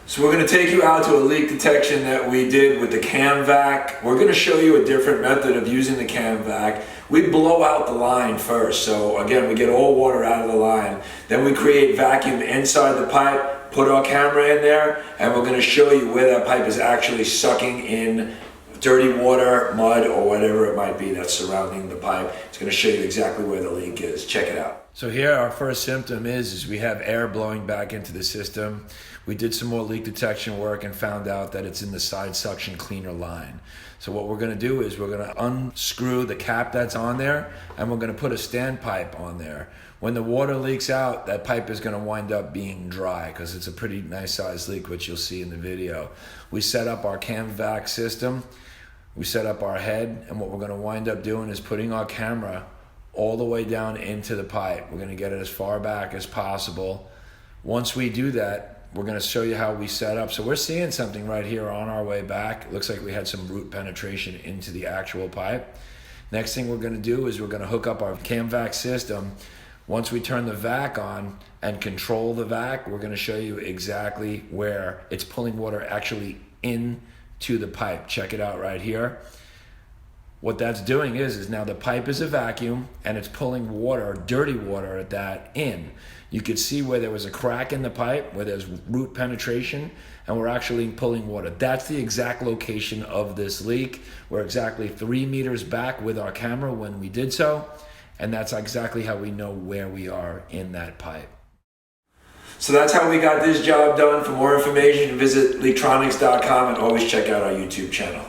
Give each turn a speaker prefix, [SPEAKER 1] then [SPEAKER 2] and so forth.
[SPEAKER 1] So we're going to take you out to a leak detection that we did with the CamVac. We're going to show you a different method of using the CamVac. We blow out the line first. So again, we get all water out of the line. Then we create vacuum inside the pipe, put our camera in there, and we're going to show you where that pipe is actually sucking in dirty water, mud, or whatever it might be that's surrounding the pipe. It's going to show you exactly where the leak is. Check it out. So here our first symptom is we have air blowing back into the system. We did some more leak detection work and found out that it's in the side suction cleaner line. So what we're going to do is we're going to unscrew the cap that's on there, and we're going to put a standpipe on there. When the water leaks out, that pipe is going to wind up being dry because it's a pretty nice sized leak, which you'll see in the video. We set up our CamVac system. We set up our head, and what we're going to wind up doing is putting our camera all the way down into the pipe. We're going to get it as far back as possible. Once we do that, we're going to show you how we set up. So we're seeing something right here on our way back. It looks like we had some root penetration into the actual pipe. Next thing we're going to do is we're going to hook up our CamVac system. Once we turn the vac on and control the vac, we're going to show you exactly where it's pulling water actually into the pipe. Check it out right here. What that's doing is now the pipe is a vacuum and it's pulling water, dirty water at that in. You could see where there was a crack in the pipe, where there's root penetration, and we're actually pulling water. That's the exact location of this leak. We're exactly 3 meters back with our camera when we did so, and that's exactly how we know where we are in that pipe. So that's how we got this job done. For more information, visit LeakTronics.com and always check out our YouTube channel.